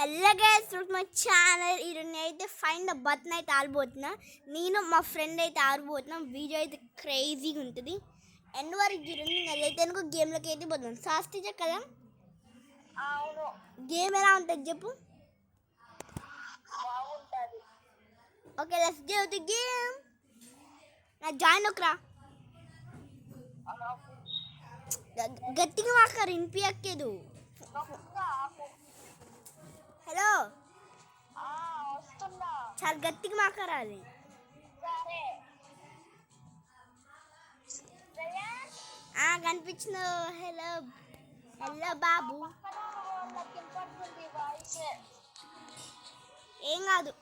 Hello guys my channel. ఈరోజు నేనైతే find the button అయితే ఆడబోతున్నా. నేను మా ఫ్రెండ్ అయితే ఆడబోతున్నాం. వీడియో అయితే క్రేజీగా ఉంటుంది. ఎండ్ వరకు చూడండి. నేనైతే అనుకో గేమ్లోకి అయితే పోతున్నాం. శాస్త్రీజ కదా అవును. గేమ్ ఎలా ఉంటుంది చెప్పు. బాగుంటుంది. Okay let's go to game. నా జాయిన్ ఒకరా గట్టిగా మాట్లాడు వినిపించలేదు. హలో వస్తున్నా. చాలా గట్టిగా మాట్లాడాలి. సరే కనిపించిన హలో హలో బాబు. ఏం కాదు.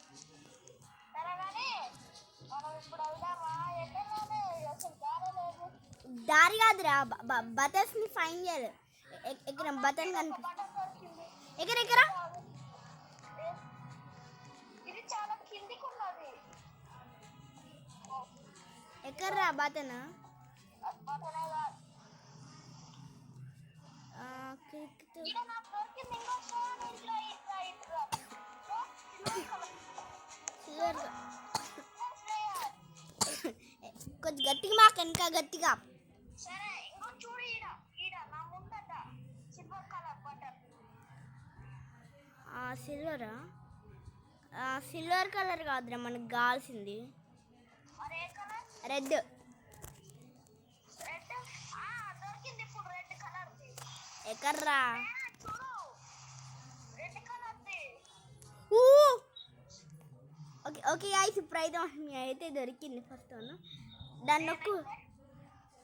దారి కాదురా, బటన్స్ని ఫైన్ చేయాలి. ఎక్కడ బటన్ కనిపి ఎక్కడ ఇది చాలా కిందికి ఉన్నది. ఎక్కడ్రా బటన్? కొంచెం గట్టిగా మాకు ఇంకా గట్టిగా. సరే ఇంకో చూడు. ఈడ ఈడ నా ముందట సిల్వర్ కలర్ బటన్. సిల్వరా? సిల్వర్ కలర్ కాదురా మనకు కావాల్సింది. మరి ఏ కలర్? రెడ్. రెడ్ దొరికింది ఇప్పుడు. రెడ్ కలర్ ఎక్కడ్రా? చూడు, red colour. Okay okay guys, ఇప్పుడు అయితే దొరికింది ఫస్ట్ వన్. దాన్ని నొక్కు.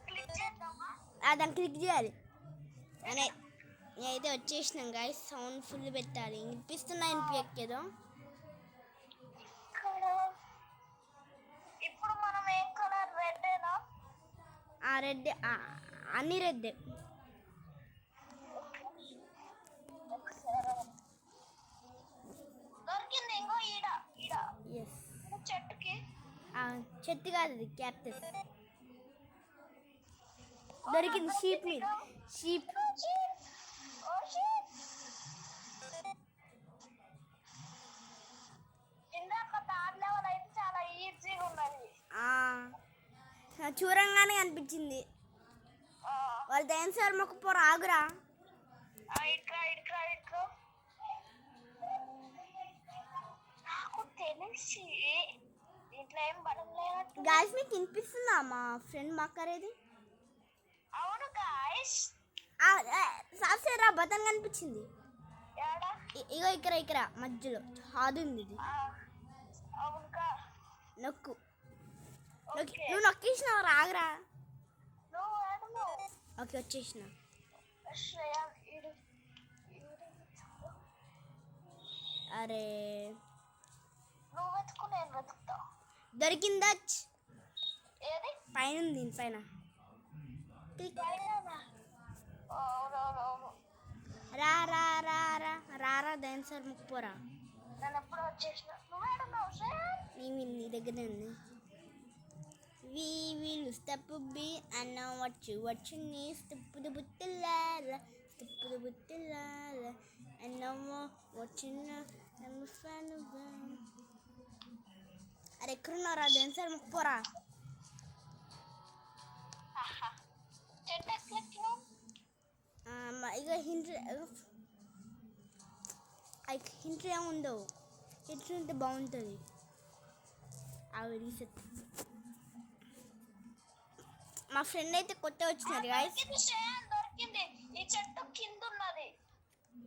క్లిక్ చేద్దామా? దాన్ని క్లిక్ చేయాలి. నేనైతే వచ్చేసినాం గాయ్స్. సౌండ్ ఫుల్ పెట్టాలి. వినిపిస్తున్నా వినిపించకేదో. ఇప్పుడు మనం ఏం కలర్? రెడ్డేనా? రెడ్. అన్ని రెడ్. దొరికింది ఇంకో ఈడ ఈడ ఎస్. చెట్టుకి. చెట్టు కాదు, అది క్యాక్టస్. దొరికింది షీప్ మీద. షీప్. ఇందాక థర్డ్ లెవెల్ అయితే చాలా ఈజీగా ఉన్నది. చూరంగానే అనిపించింది. వాళ్ళు దయన్సార్ మొక్క పోరు ఆగురా. నాకు తెలిసి దీంట్లో ఏం బలం లేదు. గాయస్ మీకు వినిపిస్తుందా మా ఫ్రెండ్ మాట్లాడేది? అవును గాయస్. సాఫ్ట్వేర్ బటన్ కనిపించింది. ఏడా? ఇగో ఇక్కడ మధ్యలో హాది ఉంది. ఇది అవునుగా. నొక్కు. నువ్వు నొక్కేసినావు. రాగరా. ఓకే వచ్చేసిన. అరే నువ్వు వెతుకు, నేను వెతుకుతా. దొరికిందా? ఏది? పైన ఉంది. దీనిపైన రా రా రా రా రారా దయన్ సార్ ముక్కుపోరా. నేను ఎప్పుడు వచ్చేసిన. నువ్వేడున్నావు సార్? నీ దగ్గర ఉంది. We will step be and know what you need. Step the buttilala, step the buttilala, and know what you know. I'm a fan of them. అరే ఎక్కడున్నారా దెన్సర్ ముక్కుపోరా. చెట్టు ఎక్కినావు? ఇక హింట్ ఏముందో. హింట్ ఉంటే బాగుంటుంది. అవి రీసెట్. మా ఫ్రెండ్ అయితే కొత్త వచ్చినారు గాయస్. దొరికింది. ఈ చెట్టు కింద ఉన్నది.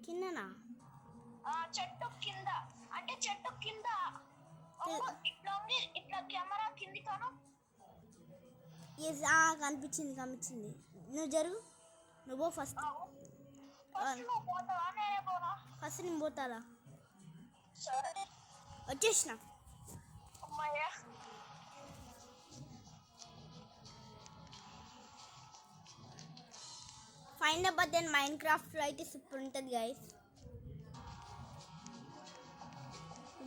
కిందనా? చెట్టు కింద. అంటే చెట్టు కింద ఇట్లా కెమెరా కింది కాను. ఎస్ కనిపించింది. నువ్వు జరుగు. నువ్వు ఫస్ట్. ఫస్ట్ నేను పోతాలా? వచ్చేసిన. అమ్మాయ్యా. ఫైండ్ బటన్ మైండ్ క్రాఫ్ట్లో అయితే సూపర్ ఉంటుంది గాయస్.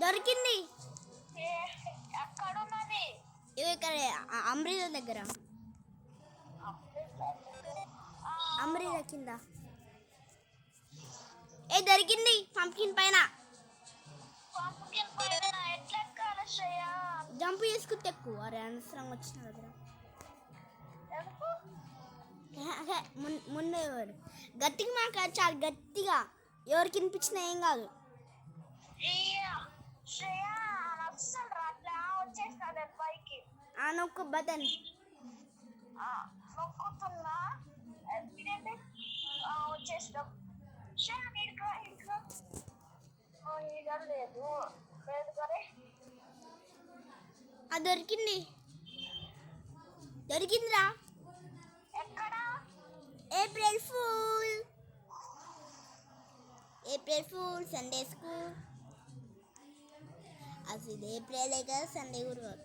దొరికింది. ఎక్కడున్నది? ఇక్కడ అమ్రీద దగ్గర. అమ్రీద కింద. దొరికింది పంప్కిన్ పైన. దీనిపైన ఎట్లా ఎక్కాలి శ్రేయ? జంప్ చేసుకుంటే ఎక్కువ. అరే అనవసరంగా వచ్చిన దగ్గర ఎందుకు? ముందు ఎవరు గట్టిగా మాట్లాడు, చాలా గట్టిగా. ఎవరికి వినిపించినా ఏం కాదు. ఇయ్యా, శ్రేయ అస్సలు రాట్లే. వచ్చేసిన నేను పైకి. నొక్కు బటన్. నొక్కుతున్నా. ఇదేంటి? వచ్చేసినాం. శ్రేయ ఇడుకో ఇడుకో. ఇక లేదు లేదు కానీ దొరికింది. దొరికిందిరా. ఎక్కడ? April fool. April fool Sunday school. అసలు ఇది ఏప్రిల్ కదా, సండే కూడా కాదు.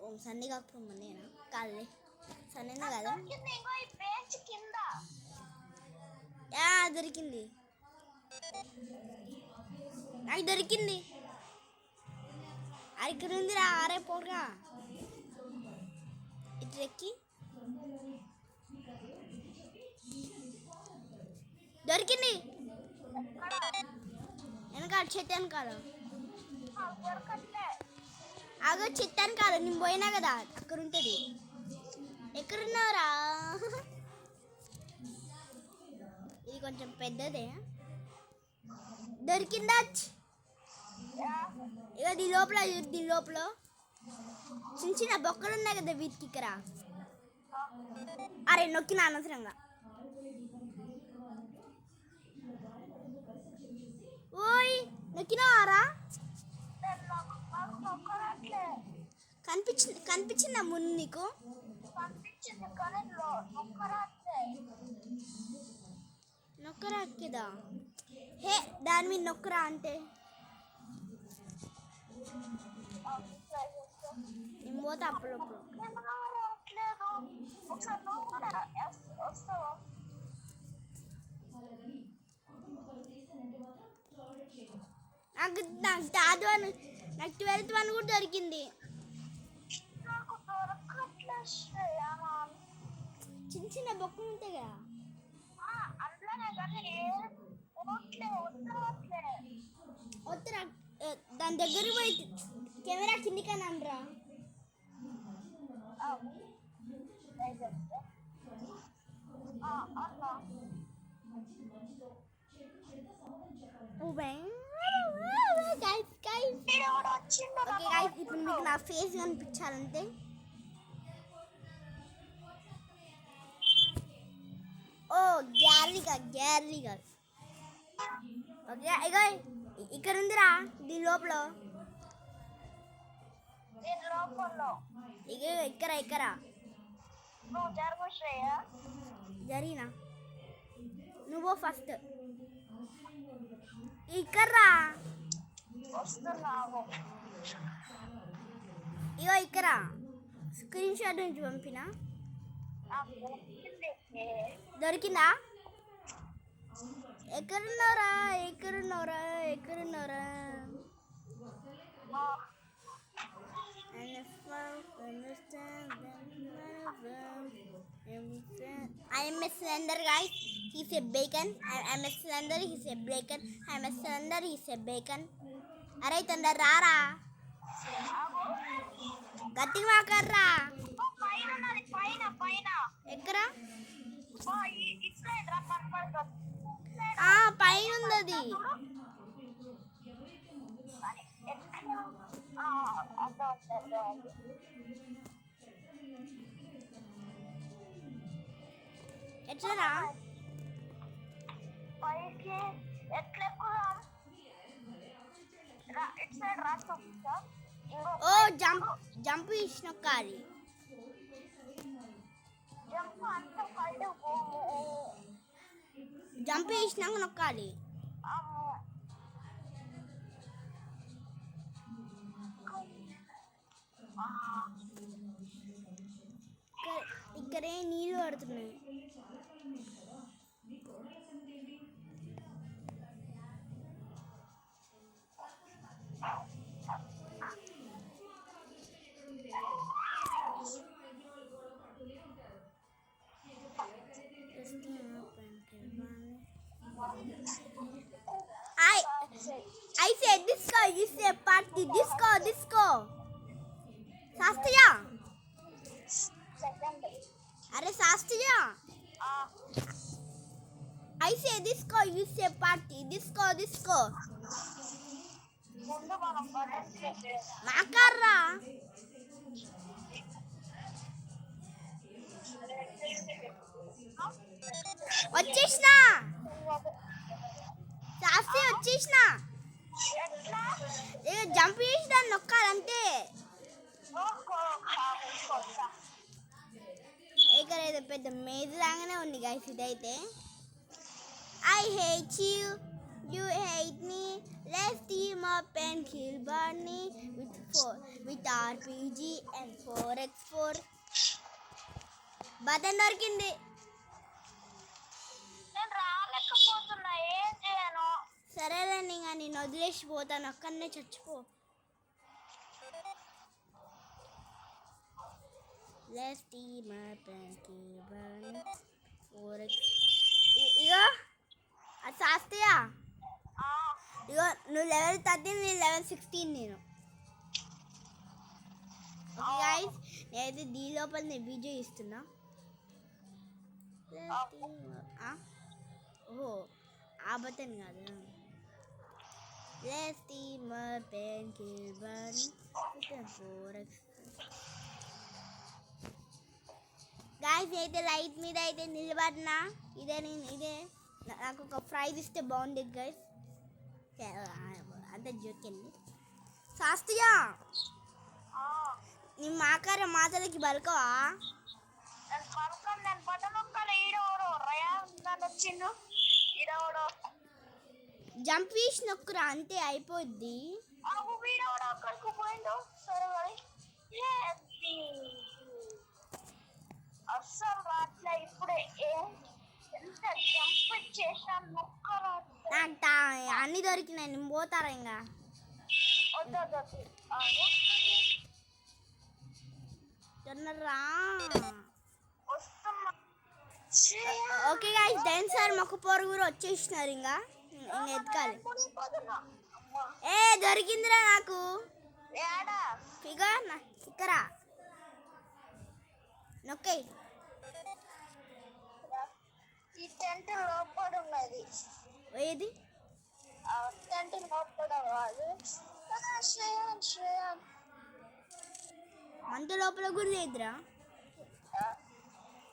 ఓ సండే కాకపోతే మొన్నేనా? కాదులే, సండేనే కదా. దొరికింది. ఇంకో ఈ బెంచ్ కింద. దొరికింది. నాకు దొరికింది. అది ఇక్కడ ఉందిరా. ఆరే పోగా ఇటు ఎక్కి దొరికింది. వెనకాల చెట్టు వెనకాల. దొరకట్లే. ఆగో చెట్టు వెనకాల. నేను పోయినా కదా, అక్కడ ఉంటుంది. ఎక్కడున్నారా? ఇది కొంచెం పెద్దదే. దొరికిందా? ఇక దీని లోపల, దీని లోపల చిన్న చిన్న బొక్కలు ఉన్నాయి కదా వీటికి ఇక్కడ. అరే నొక్కిన అనవసరంగా. ఓయ్ నొక్కినారా? కనిపించిందా ముందు నీకు? కనిపించింది కానీ నొక్కరాట్లే. నొక్కరా కదా. హే దాని మీద నొక్కరా అంటే నేను పోతే అప్పుడప్పుడు. నాకు థర్డ్ వన్, నాకు 12th వన్ కూడా దొరికింది. చిన్న చిన్న బొక్కలు ఉంటాయి కదా. వద్దురా, దాని దగ్గరికి పోయి కెమెరా కిందికి అనరా. ఇప్పుడు మీకు నా ఫేస్ కనిపించాలంటే గ్యాలరీగా. ఓకే ఇగో ఇక్కడ ఉందిరా దీని లోపల. ఇక ఇక్కడ జరిగినా నువ్వు ఫస్ట్ ఇక్కడ్రా. ఇగో ఇక్కడ స్క్రీన్ షాట్ నుంచి పంపిన. దొరికిందా? ఎక్కడున్నారా? I am a slender guy. He's a bacon. I am a slender. He's a bacon. I am a slender. He's a bacon. అరే తొందర రారా. గట్టిగా మాట్లాడరా. ఎక్కడ? పైన ఉంది అది. ఎట్లా? పైకి ఎట్లా? ఓ జంప్ ఇచ్చిన కాలి. జంప్ చేసినాక నొక్కాలి. ఇక్కడే నీళ్ళు పడుతున్నాయి. I said this guy you say party. Disco, disco. Sastya. Second Arey Sastya. ఆ I say disco, you say party. Disco, disco. ముందు మనం బటన్ ప్రెస్ చేద్దాం. Makarra. వచ్చేసినా శాస్త్రి వచ్చేసినా ఎట్లా జంప్ చేసి దాన్ని నొక్కాలంటే ఇక్కడ ఏదో పెద్ద మేజ్ లాగానే ఉంది గైస్ ఇదైతే I hate you you hate me let's team up and kill Barney with RPG and 4x4 button దొరికింది నేను రాలేకపోతున్నా ఏం చేయను సరేలేండి ఇంకా నేను వదిలేసి పోతాను అక్కడనే చచ్చిపో Let's team up and kill Bunny 4x ఇగో అది శాస్త్రియా ఇగో నువ్వు లెవెల్ 13 నేను లెవెల్ 16 నేను ఓకే గైస్ నేనైతే దీ లోపల నేను వీడియో ఇస్తున్నా ఓహో ఆ బటన్ కాదు Let's team up and kill Bunny with 4x guys అయితే లైట్ మీద అయితే నిలబడినా ఇదే నాకు ఒక ప్రైజ్ ఇస్తే బాగుండేది గైస్ అంత జోకండి శాస్త్రియా నీ మాకార మాటలకి బలకవా నేను బటన్ నొక్కాలి ఈడోడు రయా నన్ను వచ్చిండు ఈడోడు జంప్ చేసి నొక్కురా అంతే అయిపోద్ది వీడోడు అక్కడికి పోయిండు సరే మరి అస్సలు రాట్లే ఇప్పుడే ఎంత జంప్ చేసాను నొక్కరా నాకు అన్ని దొరికినాయి నేను పోతారా ఇంకా వద్దు తొందరరా వస్తున్నా ఓకే గాయస్ డాన్సర్ మొక్క పొరుగురు వచ్చేసినారు ఇంకా ఎత్తుకాలి ఏ దొరికిందిరా నాకు ఏడా ఫిగర్ ఇక్కరా నొక్కే ఈ టెంట్ లోపల ఉన్నది ఏది టెంట్ లోపల కాదు శ్రేయాన్ అంత లోపల కూడా లేదురా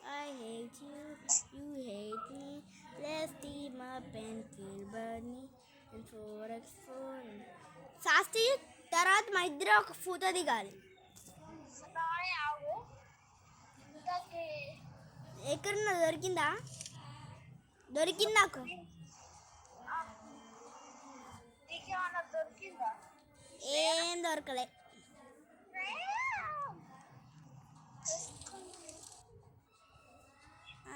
I hate you, you hate me. Let's team up and kill Bunny and 4x4. Sastry తర్వాత మా ఇద్దరు ఒక ఫోటో దిగాలి ఎక్కడున్నా దొరికిందా నాకు దొరికిందా ఏం దొరకలే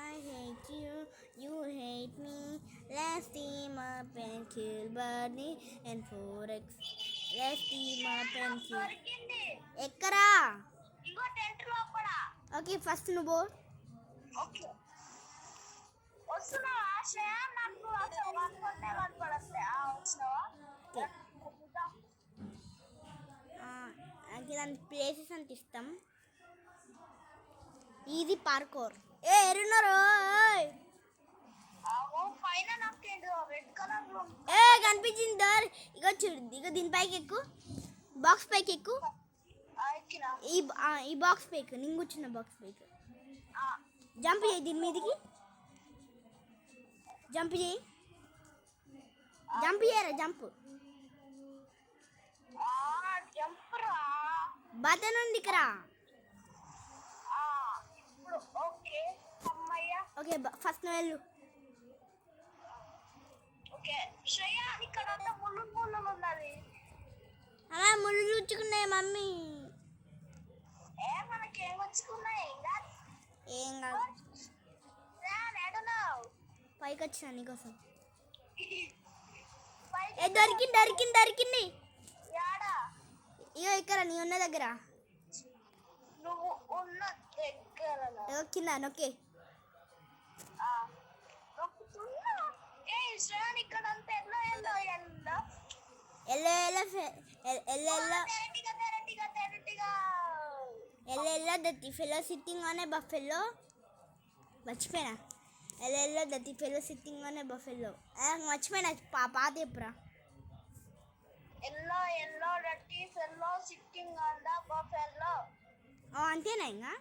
I hate you, you hate me. Let's team up and kill Bunny and 4x. Let's team up and kill. దొరికింది ఎక్కరా ఇంకో టెంట్ లోపల ఓకే ఫస్ట్ నువ్వు ఓకే వస్తున్నావా శ్రేయ నాకు అసలు కనపడలే వచ్చినావా నాకు దాని ప్లేసెస్ అంటే ఇష్టం ఇది పార్కోర్ ఏ ఎరున్నారు పైన నాకు రెడ్ కలర్ లో ఏ కనిపించింది దర్ ఇగో చూడు ఇగో దీని పైకి ఎక్కు బాక్స్ పైకి ఎక్కు ఈ బాక్స్ పైకి నేను కూర్చున్న బాక్స్ పైకి జంప్ చేయి దీని మీదకి జంప్ చేయరా జంప్ జంపరా బటన్ ఉంది ఇక్కడ ఇప్పుడు ఓకే అమ్మయ్య ఓకే ఫస్ట్ నువ్వు వెళ్ళు ఓకే శ్రేయ ఇక్కడ అంతా ముళ్ళు ఉన్నది అలా ముళ్ళు రుచుకున్నాయి మమ్మీ మనకేం వచ్చుకున్నాయి ఏం కాదు పైకి వచ్చిన నీకోసం ఏ దొరికింది ఇగో ఇక్కడ నీ ఉన్న దగ్గర నువ్వు ఉన్న దగ్గర ఇగో కింద నొక్కే ఇక్కడ అంతా yellow yellow that fellow sitting on a buffalo మర్చిపోయినా that fellow sitting on a buffalo మర్చిపోయినా పాత చెప్పురా Yellow that is yellow sitting on the buffalo. అంతేనా ఇంకా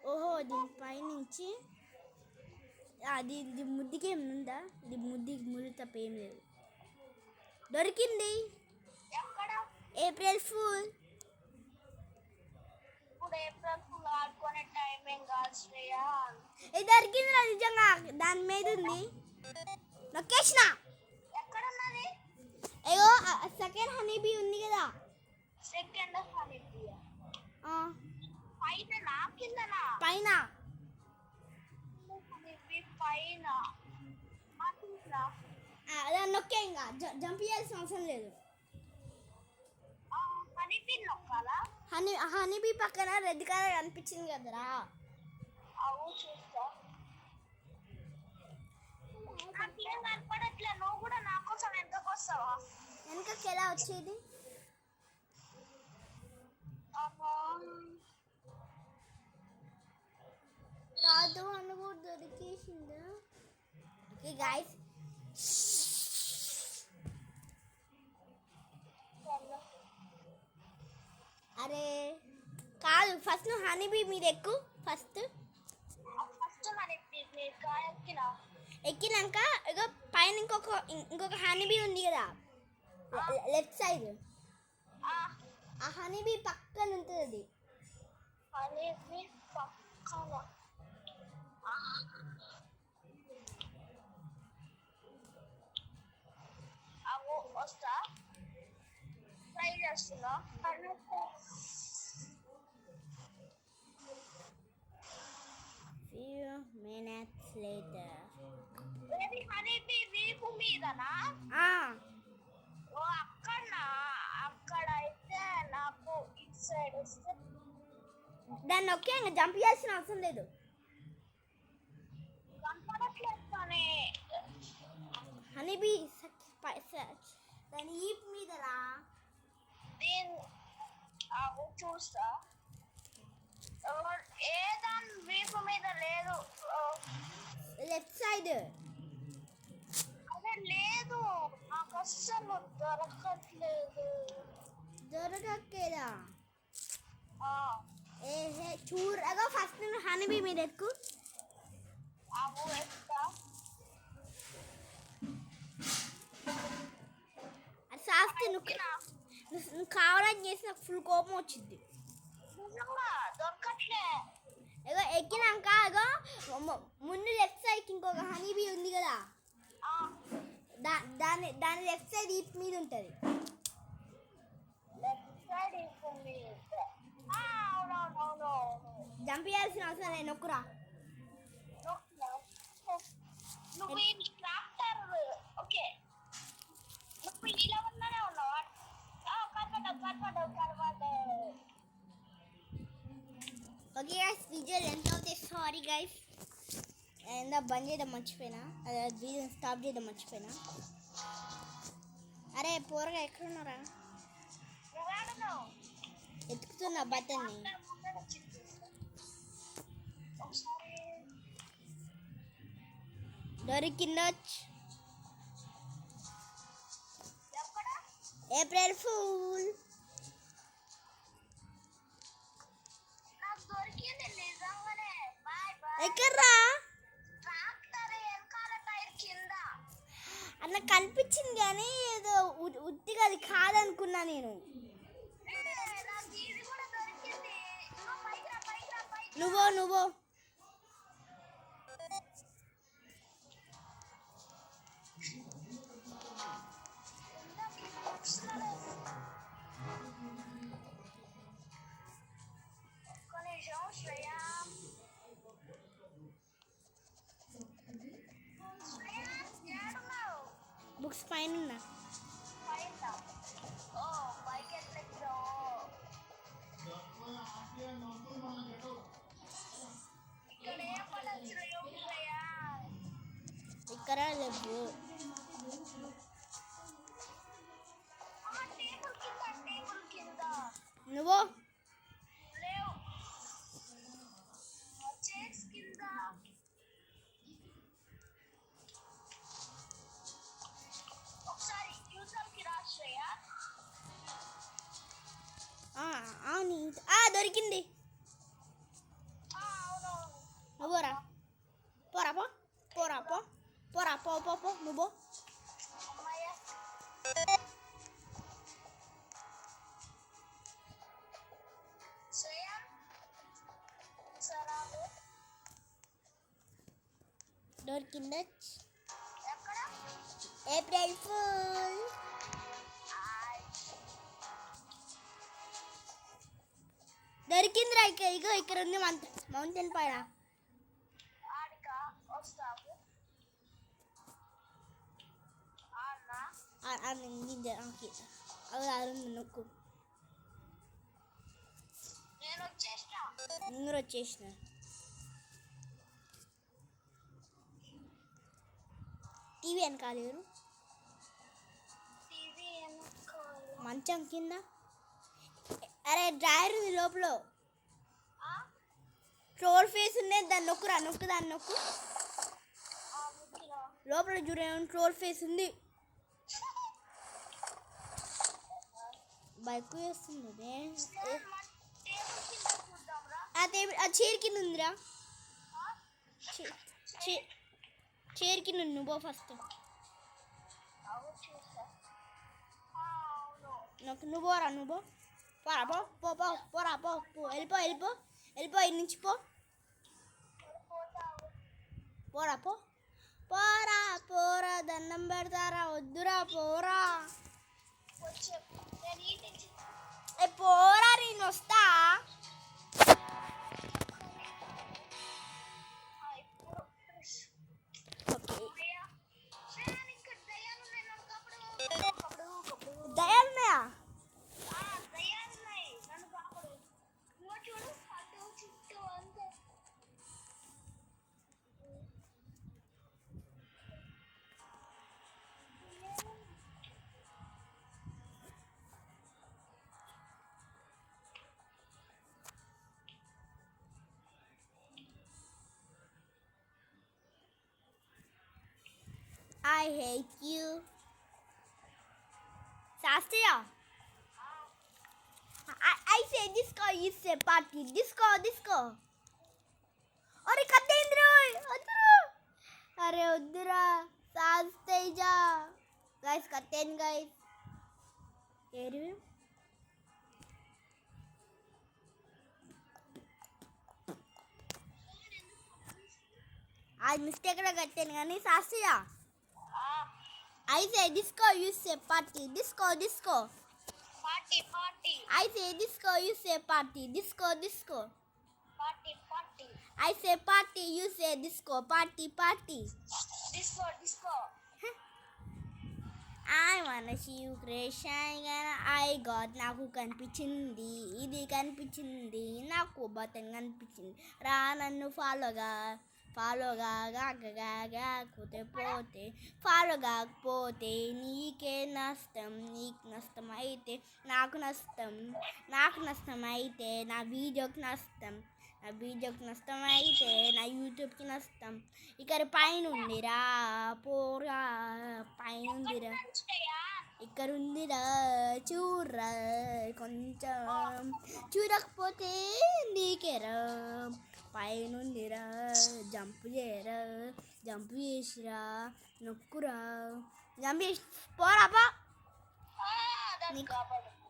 ఓహో దీనిపై నుంచి ఇది ముద్దుకి ఏముందా ఇది ముద్దు తప్ప ఏం లేదు దొరికింది ఎక్కడ ఏప్రిల్ ఫూల్ ఇప్పుడు ఏప్రిల్ ఫుల్ ఆడుకునే టైం ఏం కాదు శ్రేయ ఇది దొరికింది నిజంగా దాని మీద ఉంది లొకేషన్ ఎక్కడ ఉన్నది అయ్యో సెకండ్ హనీ బీ ఉంది కదా సెకండ్ హనీబీ పైన నా కిందనా పైన హనీబీ పైన దాన్ని నొక్కే ఇంకా జంప్ చేయాల్సిన అవసరం లేదు హనీబీ నొక్కాలా హనీబీ పక్కన రెడ్ కలర్ అనిపించింది కదరా అవు చూస్తా నాకేం కనపడట్లే నువ్వు కూడా నా కోసం ఎంతకు వస్తావా వెనకకి ఎలా వచ్చేది కాదు అని కూడా దొరికేసిందా ఓకే గాయస్ అరే కాదు ఫస్ట్ నువ్వు హనీబీ మీద ఎక్కు ఫస్ట్ ఎక్కినాక ఇక పైన ఇంకొక హనీబీ ఉంది కదా లెఫ్ట్ సైడ్ ఆ హనీబీ పక్కన ఉంటుంది అది హనీబీ పక్కన అవు వస్తా ట్రై చేస్తున్నా few minutes later హనీబీ వీపు మీదనా ఓ అక్కడ అయితే నాకు ఇటు సైడ్ వస్తే దాన్ని ఒకే ఇంకా జంప్ చేయాల్సిన అవసరం లేదు కనపడట్లేదు కానీ హనీబీ దాని ఈప్ మీద రా దీని చూస్తా ఏ దాని వీపు మీద లేదు లెఫ్ట్ సైడ్ అదే లేదు నాకు అస్సలు దొరకట్లేదా ఆ ఏహే చూడగా ఫస్ట్ నేను హనీబీ మీద ఎక్కు అవు ఎక్కా అది శాస్త్రి నువ్వు కావాలని చేసి నాకు ఫుల్ కోపం వచ్చింది నిజంగా దొరకట్లే ఏదో ఎక్కినాక ఏదో ముందు లెఫ్ట్ సైడ్కి ఇంకొక హనీబీ ఉంది కదా దాని లెఫ్ట్ సైడ్ ఈప్ మీద ఉంటుంది లెఫ్ట్ సైడ్ ఇస్తుంది అవునవునవును జంప్ చేయాల్సిన అవసరం లేదు నొక్కురా నువ్వు ఈ ట్రాక్టర్ ఓకే నువ్వు ఇలా ఉన్నానే ఉన్నావా కనపడ్డావు ఓకే గైస్ వీడియో లెంత్ అవుతాయి సారీ గైస్ ఎంత బంద్ చేయడం మర్చిపోయినా అదే వీడియో స్టాప్ చేయడం మర్చిపోయినా అరే పోరగా ఎక్కడున్నారా ఎత్తుకుతున్నా బటన్ని దొరికిందొచ్చు ఏప్రిల్ ఫూల్ ఎక్కడ్రా అన్న కనిపించింది కానీ ఏదో ఉత్తిగా అది కాదనుకున్నా నేను నువ్వో బుక్స్ పైన ఉన్నా ఇక్కడ లేవు దొరికింది. అవునవును. నువ్వు పోరా పోరా పో పోరా పో పోరా పో పో పో నువ్వు అమ్మయ్య. శ్రేయాన్ సరాలు దొరికిందా? ఎక్కడ? April fool. దొరికిందిరా. ఇగో ఇక్కడ ఉంది మౌంటైన్ పైన. ఆడిక వస్తావు అన్న నొక్కు. నేను వచ్చేసిన. ముందర వచ్చేసిన. టీవీ వెనకాలేరు. టీవీ వెనకాల మంచం కింద. అరే డ్రైవర్ ఉంది లోపల. ట్రోల్ ఫేస్ ఉన్నది. దాన్ని నొక్కురా. నొక్కు దాన్ని నొక్కు. లోపల చూడే ట్రోల్ ఫేస్ ఉంది. బైక్ వేస్తుంది. ఆ చైర్ కింద ఉందిరా. చైర్ కింద ఉంది. నువ్వు ఫస్ట్ నువ్వు పోరా. నువ్వు పోరా పో పో పో పోరా పో పో వెళ్ళిపో వెళ్ళిపో వెళ్ళిపో. ఇటు నుంచి పో పోరా పో పోరా పోరా. దండం పెడతారా? వద్దురా పోరా. పోరా నేను వస్తా. దయాలున్నాయా? I hate you. Sastia. I say disco, you say party. Disco, disco. अरे कतेंद्र अरे उधरा सास्तेजा guys कतें guys ఏరి आज मिस्टेक रा कतें गानी सास्तिया I say disco, you say party. Disco, disco. Party, party. I say disco, you say party. Disco, disco. Party, party. I say party, you say disco. Party, party. Disco, disco. I wanna see you crazy. I got నాకు కనిపించింది. ఇది కనిపించింది. నాకు button కనిపించింది. రా నన్ను ఫాలోగా కాకపోతే పోతే ఫాలో కాకపోతే నీకే నష్టం. నీకు నష్టం అయితే నాకు నష్టం. నాకు నష్టం అయితే నా వీడియోకి నష్టం. నా వీడియోకి నష్టం అయితే నా యూట్యూబ్కి నష్టం. ఇక్కడ పైన ఉందిరా పోరా. పైన ఉందిరా. ఇక్కడ ఉందిరా చూడరా. కొంచెం చూడకపోతే నీకేరా. పైన ఉందిరా. జంప్ చేయరా. జంప్ చేసిరా. నొక్కురా. జంప్ చేసి పోరా పో.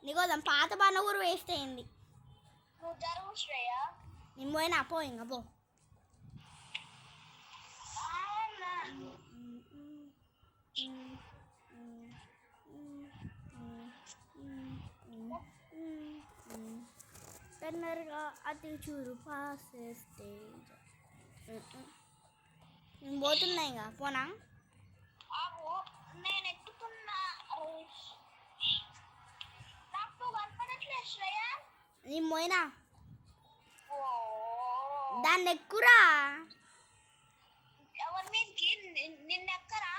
నీకోసం పాత బాణ కూడా వేస్ట్ అయింది. నేను పోయినా పో. ఇంకా పో. తొందరగా అతి చూరు పాసేస్తే నేను పోతున్నా. ఇంకా పోనా? నేను ఎక్కుతున్నా. నాకు కనపడట్లేదు శ్రేయా. నేను పోయినా. దాన్ని ఎక్కురా. ఎవరి మీదకి నిన్నెక్కరా?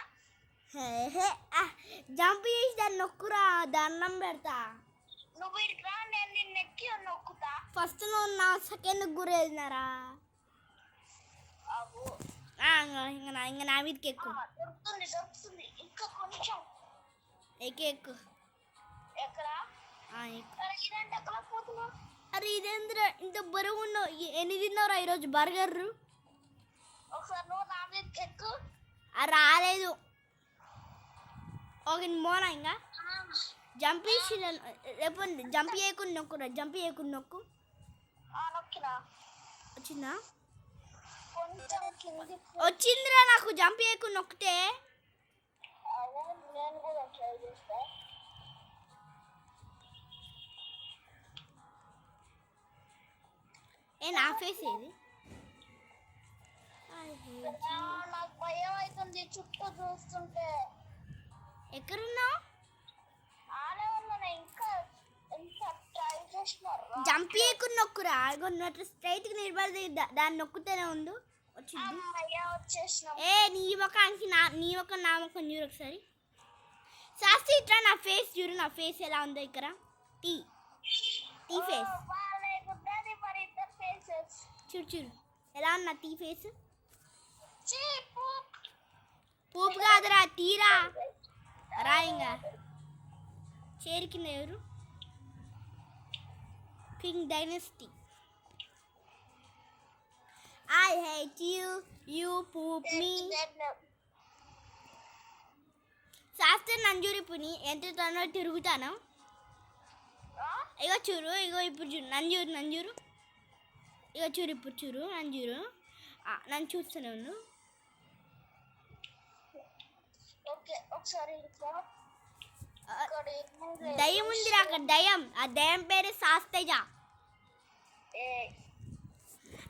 జంప్ చేసి దాన్ని నొక్కురా. దండం పెడతా. నువ్వు ఇక్కడికి రా. నేను నిన్నెక్కి నొక్కుతా. ఫస్ట్ నువ్వు నా సెకండ్ గురేసినారా. ఇంకా నా మీదకి ఎక్కు. దొరుకుతుంది ఇంకా కొంచెం. ఎక్కు. ఎక్కడా? ఇదంటే ఎక్కడ పోతున్నా? అరే ఇదేంద్ర ఇంత బరువు ఉన్నావు ఎన్ని తిన్నావురా ఈరోజు బర్గర్ ఒకసారి నువ్వు నా మీద ఎక్కు. రాలేదు ఒక మోనా ఇంకా జంప్ చేసి రేపు జంప్ చేయకుండా నొక్కురా జంప్ చేయకుండా నొక్కు నొక్కినా వచ్చిందా కొంచెం కింది. వచ్చిందిరా నాకు జంప్ చేయకుండా నొక్కితే అదే నేను కూడా ట్రై చేస్తా. నా ఫేస్ ఏది నాకు భయం అవుతుంది చుట్టూ చూస్తుంటే. ఎక్కడున్నావు ఆనే ఉన్నా ఇంకా ఎంత ట్రై చేసినారు. జంప్ చేయకుండా నొక్కురా అట్లా స్ట్రైట్కి నిలబడి దాన్ని నొక్కుతూనే ఉండు వచ్చింది. వచ్చేసిన నీ ముఖానికి నీ ముఖం నా ముఖం చూడు ఒకసారి. శాస్త్రి ఇట్లా నా ఫేస్ చూడు నా ఫేస్ ఎలా ఉందో ఇక్కడ టీ టీ ఫేస్ చూడు చూడు ఎలా ఉన్నా టీ ఫేస్. పూపు కాదురా తీరా రా ఇంకా చేరి కింద ఎవరు king dynasty. I hate you, you poop me. శాస్త్రి నంజూరి పుని ఎంత తొందరగా తిరుగుతాను. ఇగో చూడు ఇగో ఇప్పుడు చూడు నంజూరు ఇగో చూడు ఇప్పుడు చూడు నంజూరు నన్ను చూస్తూనే ఉన్నాను. దయ్యం ఉందిరా అక్కడ దయ్యం. ఆ దయ్యం పేరు శాస్తేజ.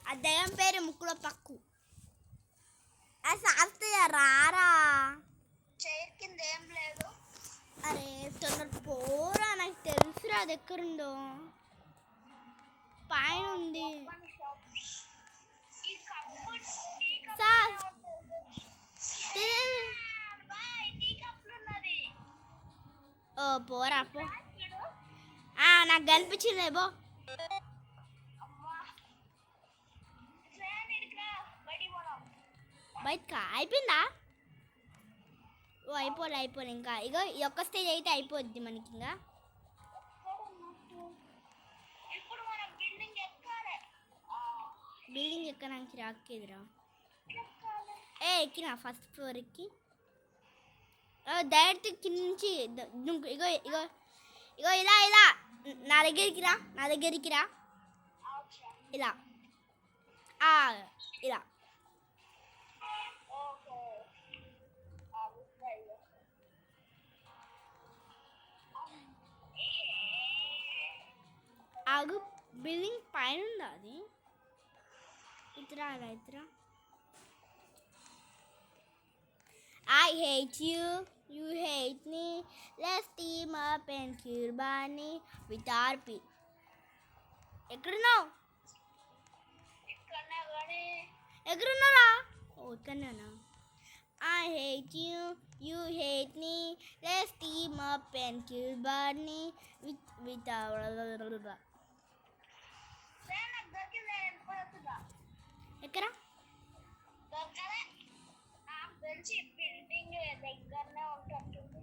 ఆ దయ్యం పేరు ముక్కులో పక్కు. ఆ శాస్తేజ రారా కింద ఏం లేదు. అరే తొందర పోరా నాకు తెలుసురా అది ఎక్కడుందో పైన ఉంది. ఓ పోరా పో నాకు కనిపించింది బో. బయటకా అయిపోయిందా? ఓ అయిపోలే ఇంకా ఇగో ఈ ఒక్క స్టేజ్ అయితే అయిపోద్ది మనకి. ఇంకా బిల్డింగ్ ఎక్కడానికి రాకేదిరా. ఎక్కినా ఫస్ట్ ఫ్లోర్ ఎక్కి డైరెక్ట్ కింద నుంచి ఇగో ఇగో ఇగో ఇలా నా దగ్గరికి రా ఇలా ఇలా ఆగు బిల్డింగ్ పైన ఉందా అది? ఇతరా I hate you, you hate me, let's team up and kill Barney with RP. ఎక్కడున్నావు? ఎక్కడున్నారా? ఓ ఇక్కడనేనా? I hate you, you hate me, let's team up and kill Barney with our ఎక్కడా? బిల్డింగ్ దగ్గరనే ఉంటుంది.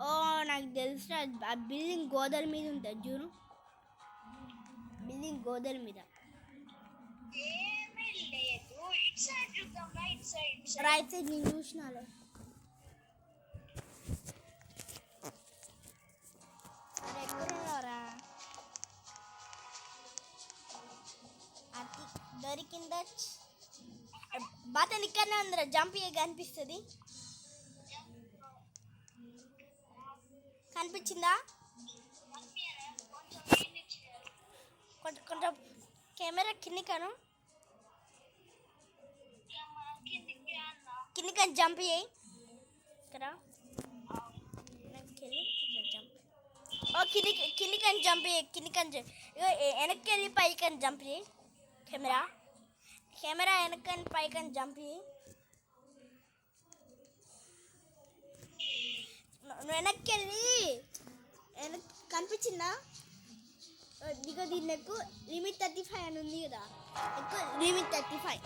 ఓ నాకు తెలుసు ఆ బిల్డింగ్ గోడల మీద ఉంటుంది చూడు. బిల్డింగ్ గోడల మీద రైట్ సైడ్ నేను చూసినాలే. ఎక్కడున్నారా? అది దొరికిందా? బటన్ ఇక్కడనే ఉందిరా జంప్ కనిపిస్తుంది. కనిపించిందా? కొంచెం కెమెరా కిందికను జంప్ చేయి ఇక్కడ జంప్. ఓ కిందికని జంప్ చేయి వెనక్కి వెళ్ళి పైకని జంప్ చేయి. కెమెరా వెనక్కని పైకని జంప్ చేయి. వెనక్కి వెళ్ళి కనిపించిందా? ఇదిగో దీన్ని ఎక్కువ లిమిట్ 35 అని ఉంది కదా, ఎక్కువ లిమిట్ 35.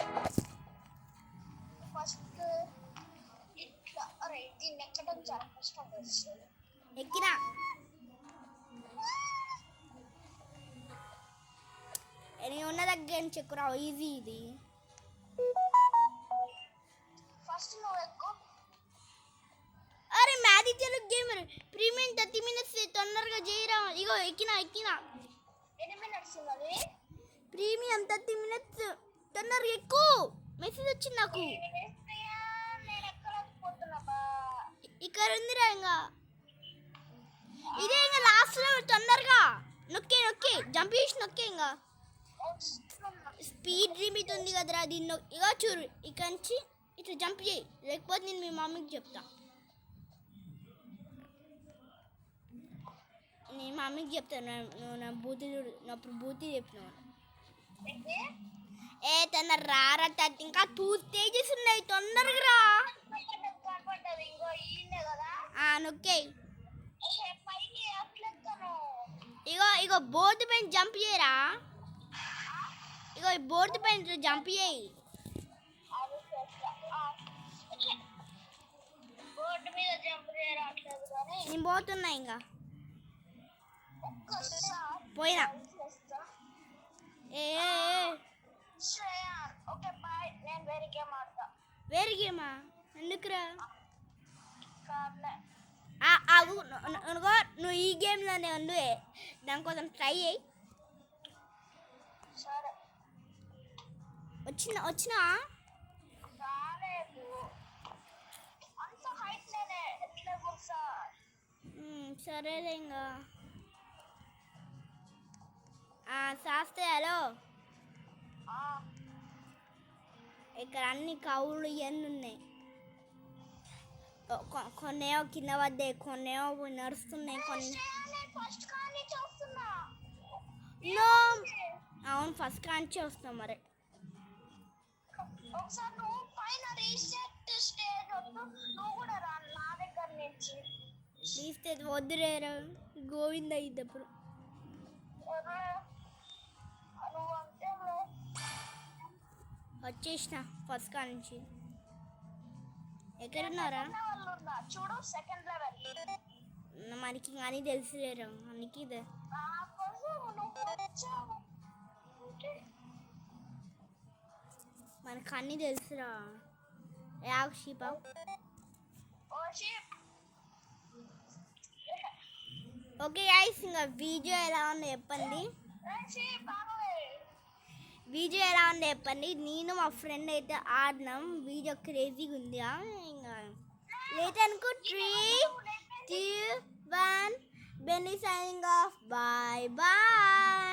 ఫస్ట్ ఇట్లా అరే దీన్ని ఎక్కడం చాలా కష్టం వస్తుంది. ఎక్కినా నేను ఉన్న దగ్గర నుంచి ఎక్కువ ఈజీ ఇది. ఫస్ట్ నువ్వు ఎక్కువ. అరే మ్యాది తెలుగు గేమర్ ప్రీమియం 30 minutes తొందరగా చేయరా. ఇగో ఎక్కినా ఎన్ని మినిట్స్ ఉన్నది? ప్రీమియం 30 minutes తొందరగా ఎక్కువ. మెసేజ్ వచ్చింది నాకు. నేను ఎక్కలేకపోతున్నా బా. ఇక్కడ ఉందిరా ఇంకా ఇదే ఇంకా లాస్ట్ లో తొందరగా నొక్కే జంప్ చేసి నొక్కే ఇంకా స్పీడ్ లిమిట్ ఉంది కదరా దీన్ని. ఇక చూడు ఇక్కడ నుంచి ఇట్లా జంప్ చేయి, లేకపోతే నేను మీ మమ్మీకి చెప్తా. నేను మమ్మీకి చెప్తాను నువ్వు నా బూతి చూడు, నాకు బూతి చెప్పినావు. ఏ తొందర రారా తత్తి, ఇంకా 2 stages ఉన్నాయి, తొందరగా రా. ఇంకో ఈయనే కదా. నొక్కే పైకి ఎట్లెక్కాను? ఇగో బోర్డు పైన జంప్ చేయరా. ఇగో ఈ బోర్డు పైన జంప్ చేయి. బోర్డు మీద జంప్ చేయట్లేదు కానీ నేను పోతున్నా ఇంకా ఒక్కసారి పోయినా. ఏ శ్రేయాన్ ఓకే బాయ్. నేను వేరే గేమ్ ఆడతా. వేరే గేమా? ఎందుకురా? కార్లే నువ్వు ఈ గేమ్లోనే ఉండు, దానికోసం ట్రై చేయి. సరే వచ్చినా రాలేదు. అంత హైట్ నేనే ఎట్లా కూర్చా? సరేలే ఇంకా శాస్త్రి హలో. ఇక్కడ అన్ని కవులు ఇవన్నీ ఉన్నాయి. కొన్నేమో కింద పడ్డాయి, కొన్నేమో నడుస్తున్నాయి, కొన్ని అవును ఫస్ట్ కాంచి వస్తాం. మరి ఒకసారి నువ్వు పైన రీసెట్ స్టేజ్ నువ్వు కూడా రా నా దగ్గర నుంచి. తీస్తే వద్దురేరా, గోవింద ఇద్దప్పుడు. నువ్వు అంతే వచ్చేసిన ఫస్ట్ కా నుంచి. ఎక్కడున్నారా? చూడు సెకండ్ లెవెల్. మనకి కానీ తెలుసులేరా మనకి ఇదే. మనకు అన్నీ తెలుసురా. షీపా ఓకే గైస్, ఇంకా వీడియో ఎలా ఉందో చెప్పండి. నేను మా ఫ్రెండ్ అయితే ఆడినాం. వీడియో క్రేజీగా ఉంది. ఇంకా లేట్ అనుకో. 3, 2, 1 Benny signing off. Bye bye.